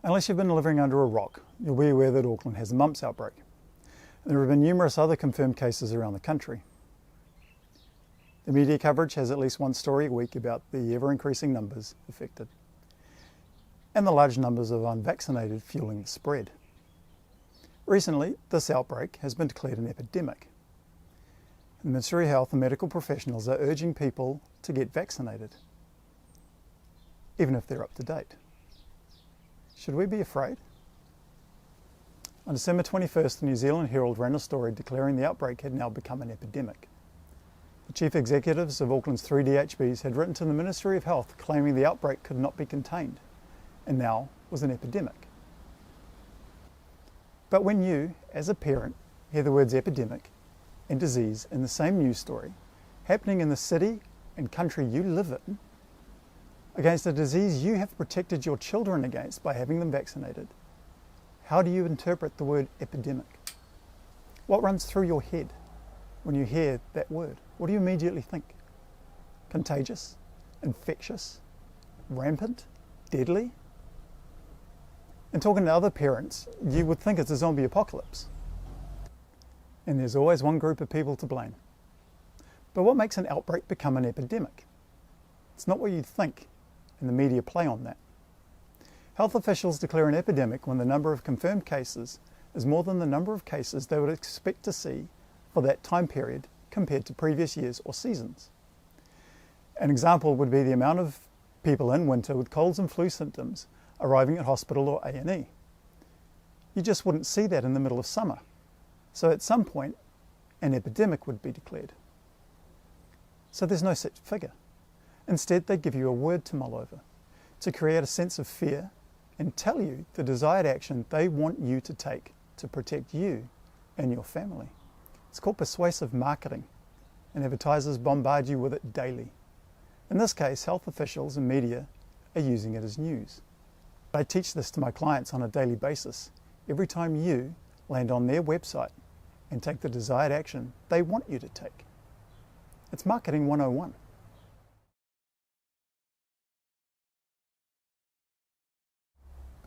Unless you've been living under a rock, you'll be aware that Auckland has a mumps outbreak. There have been numerous other confirmed cases around the country. The media coverage has at least one story a week about the ever-increasing numbers affected and the large numbers of unvaccinated fueling the spread. Recently, this outbreak has been declared an epidemic. The Ministry of Health and medical professionals are urging people to get vaccinated, even if they're up to date. Should we be afraid? On December 21st, the New Zealand Herald ran a story declaring the outbreak had now become an epidemic. The chief executives of Auckland's 3 DHBs had written to the Ministry of Health claiming the outbreak could not be contained and now was an epidemic. But when you, as a parent, hear the words epidemic and disease in the same news story happening in the city and country you live in, against a disease you have protected your children against by having them vaccinated, how do you interpret the word epidemic? What runs through your head when you hear that word? What do you immediately think? Contagious? Infectious? Rampant? Deadly? And talking to other parents, you would think it's a zombie apocalypse. And there's always one group of people to blame. But what makes an outbreak become an epidemic? It's not what you'd think, and the media play on that. Health officials declare an epidemic when the number of confirmed cases is more than the number of cases they would expect to see for that time period compared to previous years or seasons. An example would be the amount of people in winter with colds and flu symptoms arriving at hospital or A&E. You just wouldn't see that in the middle of summer. So at some point, an epidemic would be declared. So there's no such figure. Instead, they give you a word to mull over, to create a sense of fear and tell you the desired action they want you to take to protect you and your family. It's called persuasive marketing, and advertisers bombard you with it daily. In this case, health officials and media are using it as news. I teach this to my clients on a daily basis. Every time you land on their website and take the desired action they want you to take. It's marketing 101.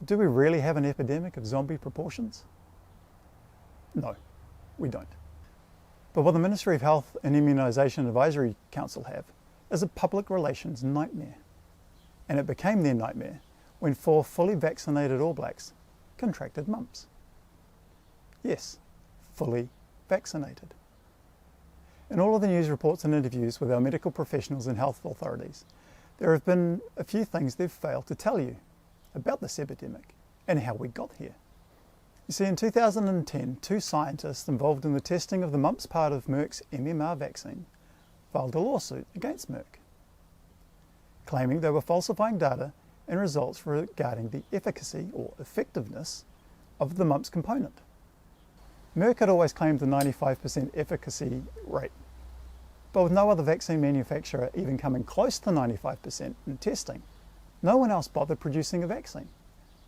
Do we really have an epidemic of zombie proportions? No, we don't. But what the Ministry of Health and Immunisation Advisory Council have is a public relations nightmare. And it became their nightmare when 4 fully vaccinated All Blacks contracted mumps. Yes, fully vaccinated. In all of the news reports and interviews with our medical professionals and health authorities, there have been a few things they've failed to tell you about this epidemic and how we got here. You see, in 2010, 2 scientists involved in the testing of the mumps part of Merck's MMR vaccine filed a lawsuit against Merck, claiming they were falsifying data and results regarding the efficacy or effectiveness of the mumps component. Merck had always claimed the 95% efficacy rate, but with no other vaccine manufacturer even coming close to 95% in testing, no one else bothered producing a vaccine,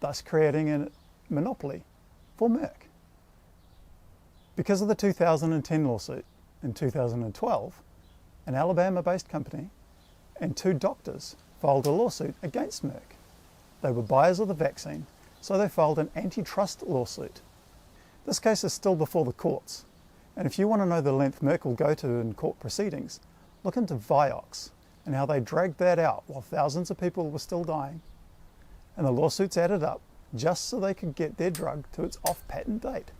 thus creating a monopoly for Merck. Because of the 2010 lawsuit, in 2012, an Alabama-based company and 2 doctors filed a lawsuit against Merck. They were buyers of the vaccine, so they filed an antitrust lawsuit. This case is still before the courts, and if you want to know the length Merck will go to in court proceedings, look into Vioxx and how they dragged that out while thousands of people were still dying, and the lawsuits added up just so they could get their drug to its off-patent date,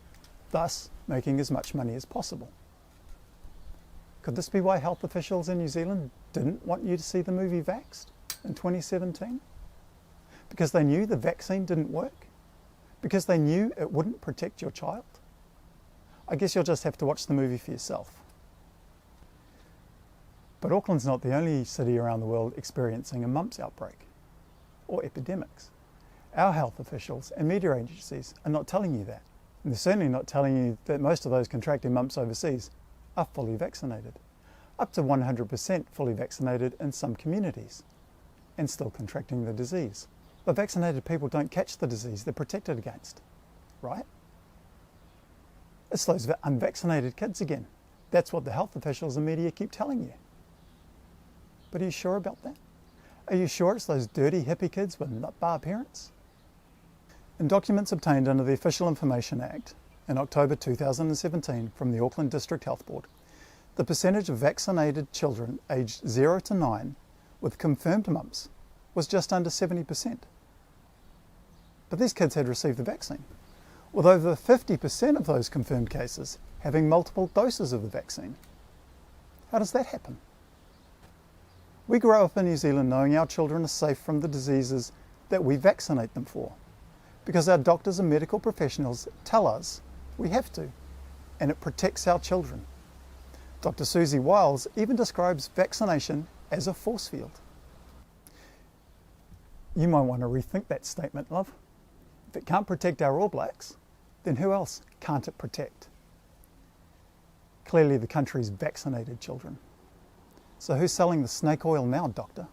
thus making as much money as possible. Could this be why health officials in New Zealand didn't want you to see the movie Vaxxed in 2017? Because they knew the vaccine didn't work? Because they knew it wouldn't protect your child? I guess you'll just have to watch the movie for yourself. But Auckland's not the only city around the world experiencing a mumps outbreak or epidemics. Our health officials and media agencies are not telling you that. And they're certainly not telling you that most of those contracting mumps overseas are fully vaccinated. Up to 100% fully vaccinated in some communities, and still contracting the disease. But vaccinated people don't catch the disease they're protected against, right? It's those unvaccinated kids again. That's what the health officials and media keep telling you. But are you sure about that? Are you sure it's those dirty hippie kids with nut bar parents? In documents obtained under the Official Information Act in October 2017 from the Auckland District Health Board, the percentage of vaccinated children aged 0 to 9 with confirmed mumps was just under 70%. But these kids had received the vaccine, with over 50% of those confirmed cases having multiple doses of the vaccine. How does that happen? We grow up in New Zealand knowing our children are safe from the diseases that we vaccinate them for, because our doctors and medical professionals tell us we have to, and it protects our children. Dr. Susie Wiles even describes vaccination as a force field. You might want to rethink that statement, love. If it can't protect our All Blacks, then who else can't it protect? Clearly the country's vaccinated children. So who's selling the snake oil now, Doctor?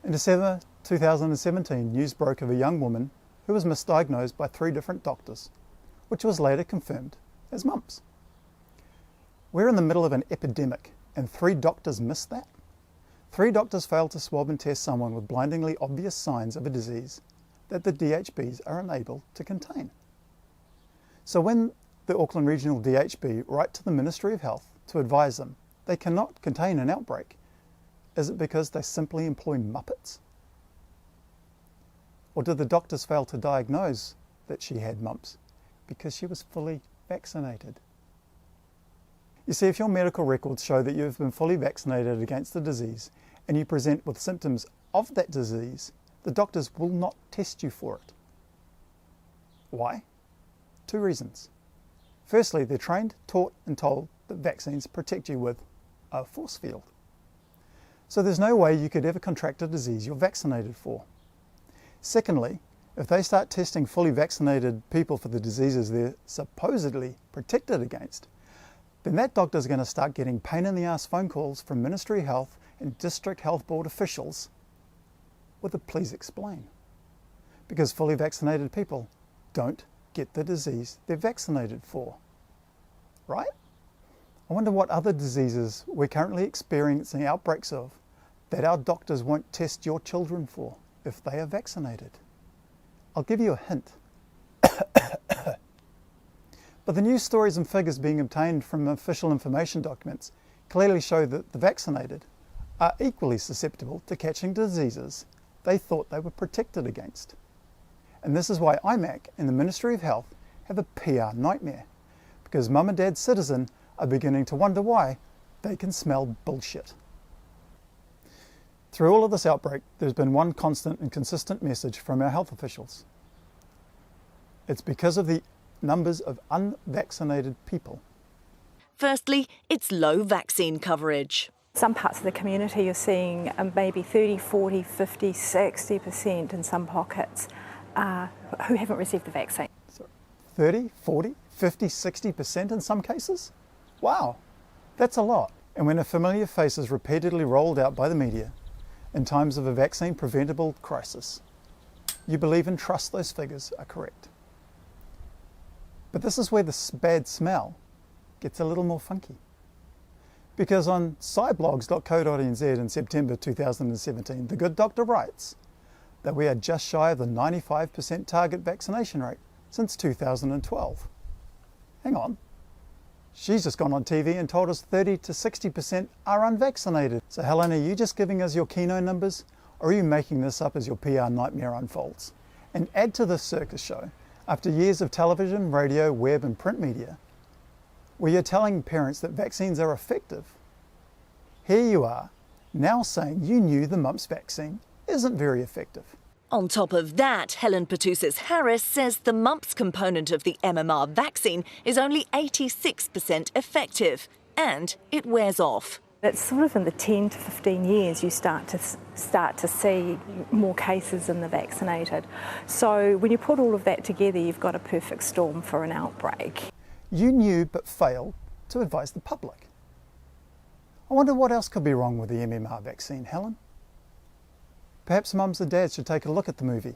In December 2017, news broke of a young woman who was misdiagnosed by 3 different doctors, which was later confirmed as mumps. We're in the middle of an epidemic, and 3 doctors missed that? 3 doctors failed to swab and test someone with blindingly obvious signs of a disease that the DHBs are unable to contain. So when the Auckland Regional DHB write to the Ministry of Health to advise them they cannot contain an outbreak, is it because they simply employ muppets? Or did the doctors fail to diagnose that she had mumps because she was fully vaccinated? You see, if your medical records show that you have been fully vaccinated against the disease and you present with symptoms of that disease, the doctors will not test you for it. Why? 2 reasons. Firstly, they're trained, taught and told that vaccines protect you with a force field. So there's no way you could ever contract a disease you're vaccinated for. Secondly, if they start testing fully vaccinated people for the diseases they're supposedly protected against, then that doctor's going to start getting pain in the ass phone calls from Ministry of Health and District Health Board officials with a please explain. Because fully vaccinated people don't get the disease they're vaccinated for. Right? I wonder what other diseases we're currently experiencing outbreaks of that our doctors won't test your children for if they are vaccinated. I'll give you a hint. But the news stories and figures being obtained from official information documents clearly show that the vaccinated are equally susceptible to catching diseases they thought they were protected against. And this is why IMAC and the Ministry of Health have a PR nightmare, because mum and dad citizen are beginning to wonder why they can smell bullshit. Through all of this outbreak, there's been one constant and consistent message from our health officials. It's because of the numbers of unvaccinated people. Firstly, it's low vaccine coverage. Some parts of the community you're seeing maybe 30, 40, 50, 60% in some pockets who haven't received the vaccine. So 30, 40, 50, 60% in some cases? Wow, that's a lot. And when a familiar face is repeatedly rolled out by the media in times of a vaccine preventable crisis, you believe and trust those figures are correct. But this is where the bad smell gets a little more funky. Because on sciblogs.co.nz in September 2017, the good doctor writes that we are just shy of the 95% target vaccination rate since 2012. Hang on. She's just gone on TV and told us 30 to 60% are unvaccinated. So Helen, are you just giving us your Keno numbers, or are you making this up as your PR nightmare unfolds? And add to this circus show, after years of television, radio, web and print media, where you're telling parents that vaccines are effective, here you are, now saying you knew the mumps vaccine isn't very effective. On top of that, Helen Pertusis-Harris says the mumps component of the MMR vaccine is only 86% effective, and it wears off. It's sort of in the 10 to 15 years you start to see more cases in the vaccinated. So when you put all of that together, you've got a perfect storm for an outbreak. You knew but failed to advise the public. I wonder what else could be wrong with the MMR vaccine, Helen? Perhaps mums and dads should take a look at the movie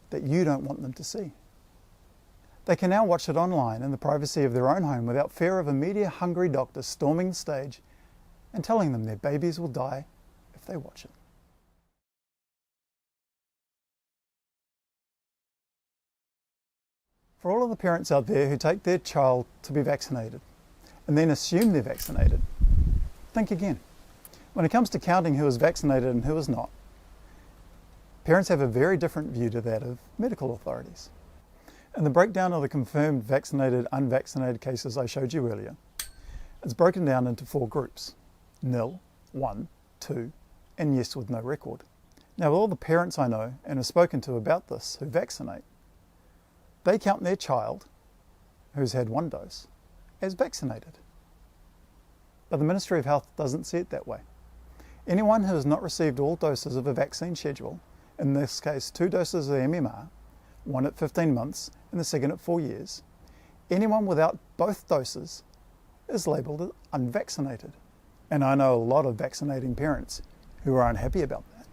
that you don't want them to see. They can now watch it online in the privacy of their own home without fear of a media-hungry doctor storming the stage and telling them their babies will die if they watch it. For all of the parents out there who take their child to be vaccinated and then assume they're vaccinated, think again. When it comes to counting who is vaccinated and who is not, parents have a very different view to that of medical authorities. In the breakdown of the confirmed vaccinated, unvaccinated cases I showed you earlier, it's broken down into 4 groups: nil, 1, 2, and yes with no record. Now, with all the parents I know and have spoken to about this who vaccinate, they count their child, who's had 1 dose, as vaccinated. But the Ministry of Health doesn't see it that way. Anyone who has not received all doses of a vaccine schedule, in this case 2 doses of MMR, one at 15 months and the second at 4 years, anyone without both doses is labelled as unvaccinated. And I know a lot of vaccinating parents who are unhappy about that.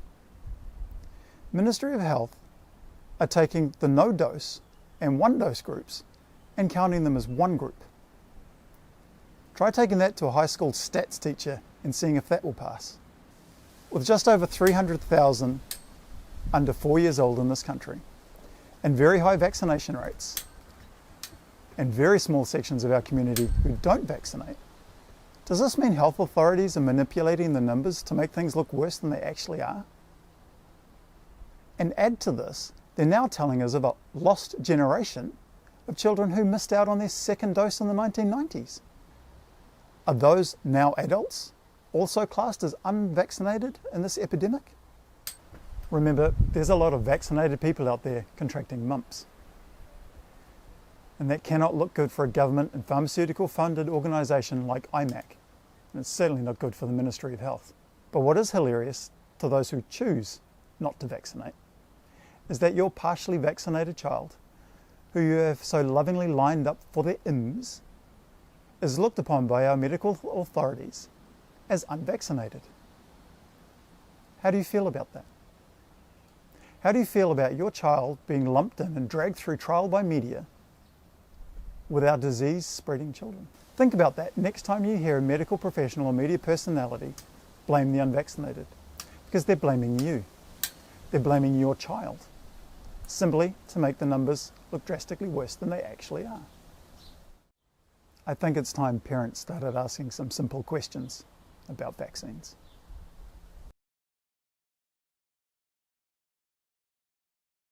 Ministry of Health are taking the no dose and 1 dose groups and counting them as 1 group. Try taking that to a high school stats teacher and seeing if that will pass. With just over 300,000 under 4 years old in this country, and very high vaccination rates, and very small sections of our community who don't vaccinate, does this mean health authorities are manipulating the numbers to make things look worse than they actually are? And add to this, they're now telling us of a lost generation of children who missed out on their 2nd dose in the 1990s. Are those now adults also classed as unvaccinated in this epidemic? Remember, there's a lot of vaccinated people out there contracting mumps. And that cannot look good for a government and pharmaceutical funded organisation like IMAC. And it's certainly not good for the Ministry of Health. But what is hilarious to those who choose not to vaccinate is that your partially vaccinated child, who you have so lovingly lined up for their IMS, is looked upon by our medical authorities as unvaccinated. How do you feel about that? How do you feel about your child being lumped in and dragged through trial by media with our disease-spreading children? Think about that next time you hear a medical professional or media personality blame the unvaccinated, because they're blaming you. They're blaming your child, simply to make the numbers look drastically worse than they actually are. I think it's time parents started asking some simple questions about vaccines.